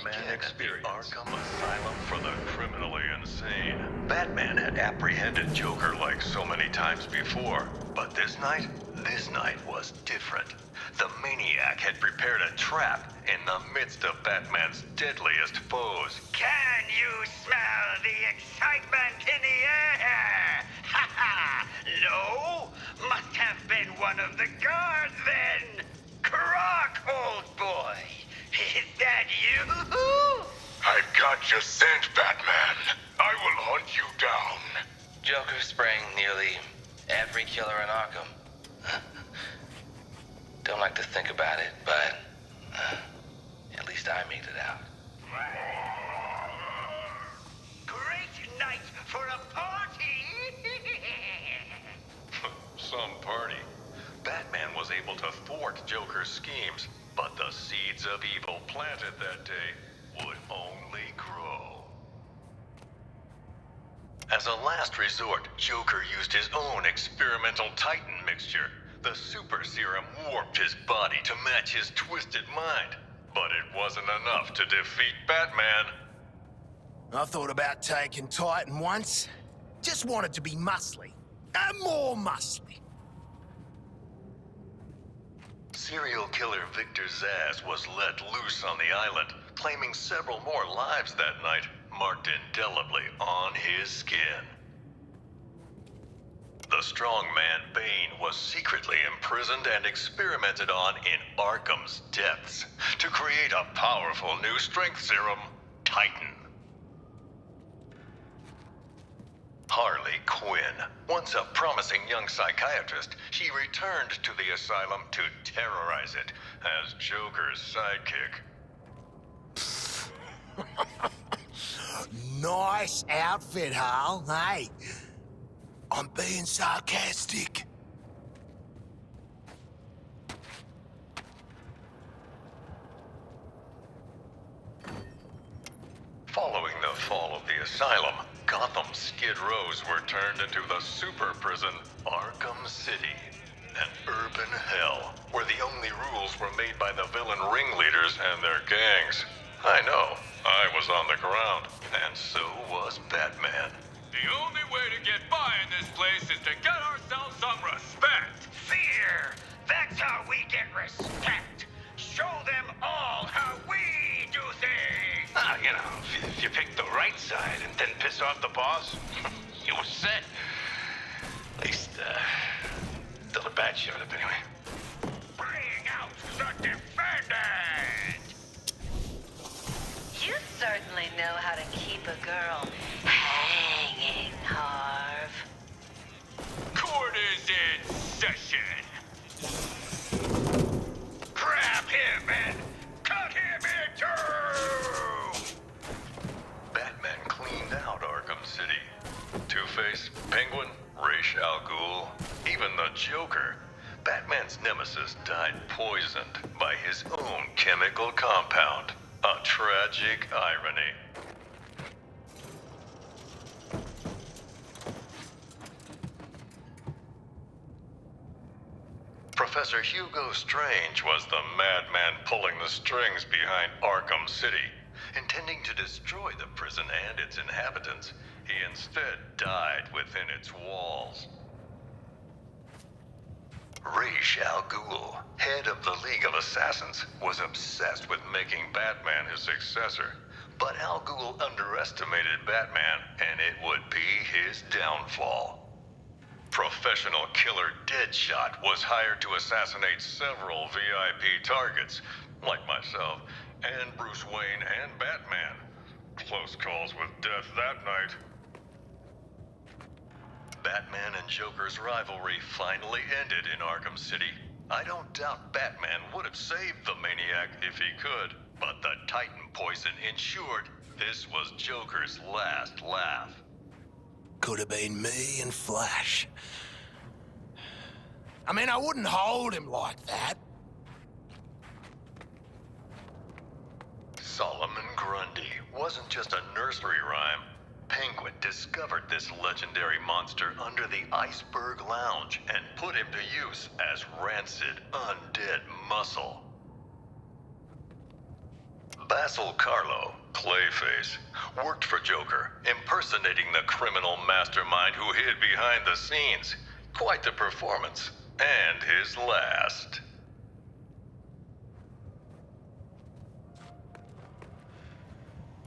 Batman experience. Arkham Asylum for the criminally insane. Batman had apprehended Joker like so many times before, but this night was different. The maniac had prepared a trap in the midst of Batman's deadliest foes. Can you smell the excitement in the air? Ha ha! No? Must have been one of the guards then. Croc, old boy. Is that you? I've got your scent, Batman. I will hunt you down. Joker spraying nearly every killer in Arkham. Don't like to think about it, but at least I made it out. Great night for a party! Some party. Batman was able to thwart Joker's schemes, but the seeds of evil planted that day would only grow. As a last resort, Joker used his own experimental Titan mixture. The super serum warped his body to match his twisted mind. But it wasn't enough to defeat Batman. I thought about taking Titan once. Just wanted to be muscly. And more muscly. Serial killer Victor Zsasz was let loose on the island, claiming several more lives that night, marked indelibly on his skin. The strongman Bane was secretly imprisoned and experimented on in Arkham's depths to create a powerful new strength serum, Titan. Harley Quinn, once a promising young psychiatrist, she returned to the asylum to terrorize it as Joker's sidekick. Nice outfit, Hal. Hey, I'm being sarcastic. Following the fall of the asylum, Gotham's skid rows were turned into the super prison, Arkham City. An urban hell, where the only rules were made by the villain ringleaders and their gangs. I know, I was on the ground, and so was Batman. The only way to get by in this place is to get ourselves some respect. Fear! That's how we get respect. Show them all how we do things. You know, if you pick the right side and then piss off the boss, you were set. At least, till the bat showed up anyway. Bring out the defendant! You certainly know how to keep a girl hanging, Harv. Court is in session. Grab him and cut him in two! Batman cleaned out Arkham City. Two-Face, Penguin, Ra's al Ghul, even the Joker. Batman's nemesis died poisoned by his own chemical compound. A tragic irony. Professor Hugo Strange was the madman pulling the strings behind Arkham City. Intending to destroy the prison and its inhabitants, he instead died within its walls. Ra's al Ghul, head of the League of Assassins, was obsessed with making Batman his successor. But Al Ghul underestimated Batman, and it would be his downfall. Professional killer Deadshot was hired to assassinate several VIP targets, like myself, and Bruce Wayne and Batman. Close calls with death that night. Batman and Joker's rivalry finally ended in Arkham City. I don't doubt Batman would have saved the maniac if he could, but the Titan poison ensured this was Joker's last laugh. Could have been me and Flash. I mean, I wouldn't hold him like that. Solomon Grundy wasn't just a nursery rhyme. Penguin discovered this legendary monster under the Iceberg Lounge and put him to use as rancid, undead muscle. Vassal Carlo, Clayface, worked for Joker, impersonating the criminal mastermind who hid behind the scenes. Quite the performance. And his last.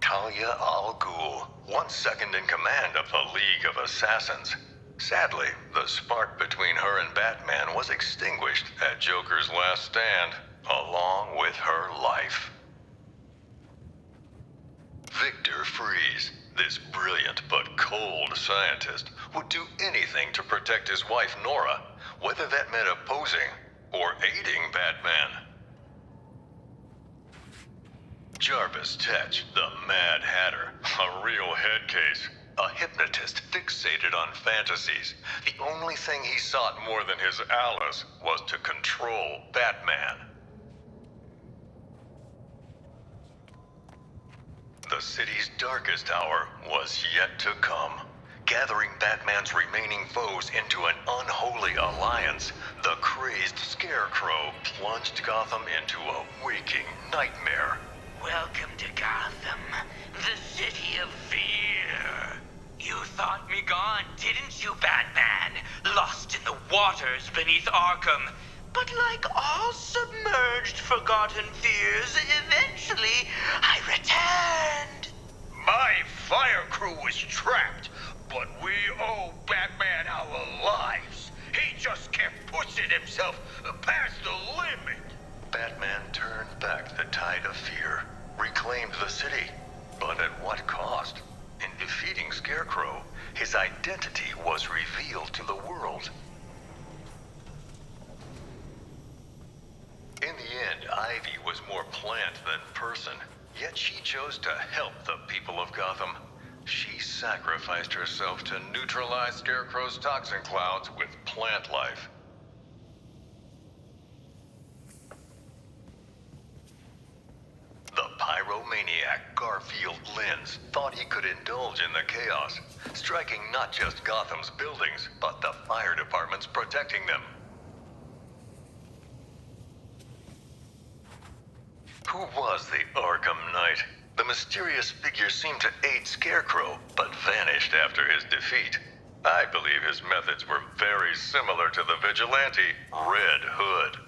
Talia al Ghul, once second in command of the League of Assassins. Sadly, the spark between her and Batman was extinguished at Joker's last stand, along with her life. Victor Freeze, this brilliant but cold scientist, would do anything to protect his wife Nora, whether that meant opposing or aiding Batman. Jarvis Tetch, the Mad Hatter, a real head case. A hypnotist fixated on fantasies. The only thing he sought more than his Alice was to control Batman. The city's darkest hour was yet to come. Gathering Batman's remaining foes into an unholy alliance, the crazed Scarecrow plunged Gotham into a waking nightmare. Welcome to Gotham, the city of fear. You thought me gone, didn't you, Batman? Lost in the waters beneath Arkham. But like all submerged, forgotten fears, eventually I returned. My fire crew was trapped, but we owe Batman our lives. He just kept pushing himself past the limit. Batman turned back the tide of fear, reclaimed the city, but at what cost? In defeating Scarecrow, his identity was revealed to the world. In the end, Ivy was more plant than person, yet she chose to help the people of Gotham. She sacrificed herself to neutralize Scarecrow's toxin clouds with plant life. The pyromaniac Garfield Lynns thought he could indulge in the chaos, striking not just Gotham's buildings, but the fire departments protecting them. Who was the Arkham Knight? The mysterious figure seemed to aid Scarecrow, but vanished after his defeat. I believe his methods were very similar to the vigilante Red Hood.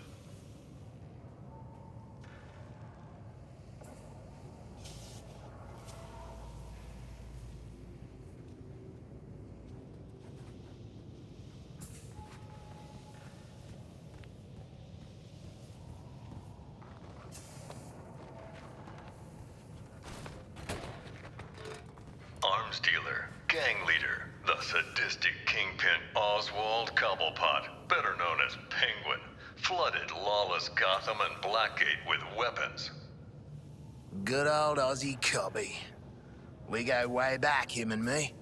Arms dealer, gang leader, the sadistic kingpin Oswald Cobblepot, better known as Penguin, flooded lawless Gotham and Blackgate with weapons. Good old Aussie Cobby. We go way back, him and me.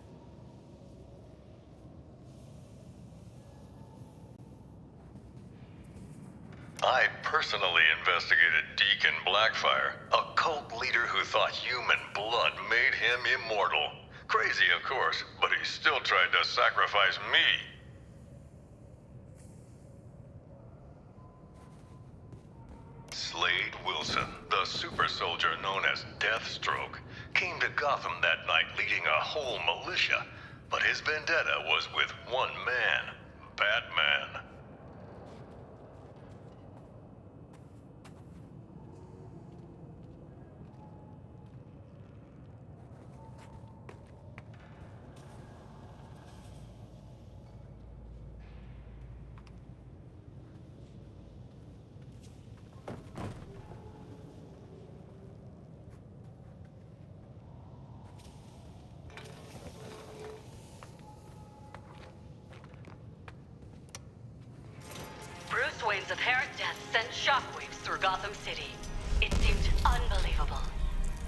I personally investigated Deacon Blackfire, a cult leader who thought human blood made him immortal. Crazy, of course, but he still tried to sacrifice me. Slade Wilson, the super soldier known as Deathstroke, came to Gotham that night leading a whole militia, but his vendetta was with one man, Batman. Bruce Wayne's apparent death sent shockwaves through Gotham City. It seemed unbelievable.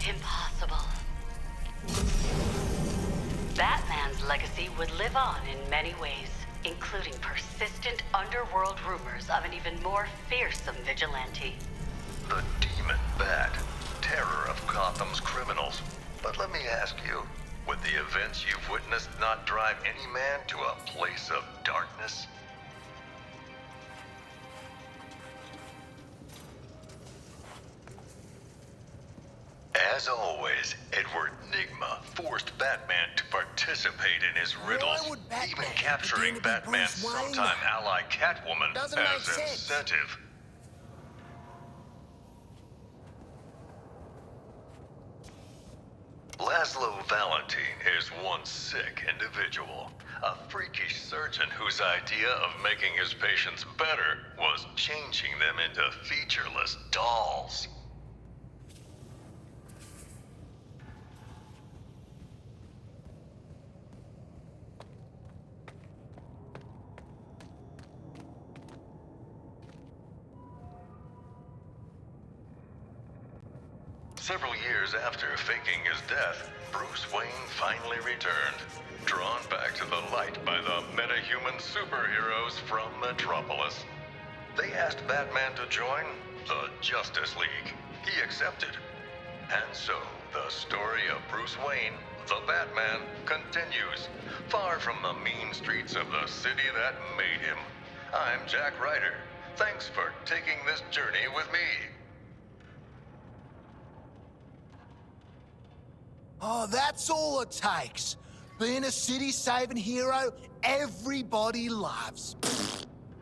Impossible. Batman's legacy would live on in many ways, including persistent underworld rumors of an even more fearsome vigilante. The demon Bat, terror of Gotham's criminals. But let me ask you, would the events you've witnessed not drive any man to a place of darkness? As always, Edward Nygma forced Batman to participate in his riddles, would Batman even capturing pretend to be Batman's Bruce Wayne? sometime ally Catwoman Doesn't as make sense. incentive. Laszlo Valentine is one sick individual. A freakish surgeon whose idea of making his patients better was changing them into featureless dolls. Several years after faking his death, Bruce Wayne finally returned, drawn back to the light by the metahuman superheroes from Metropolis. They asked Batman to join the Justice League. He accepted. And so, the story of Bruce Wayne, the Batman, continues, far from the mean streets of the city that made him. I'm Jack Ryder. Thanks for taking this journey with me. Oh, that's all it takes. Being a city-saving hero everybody loves.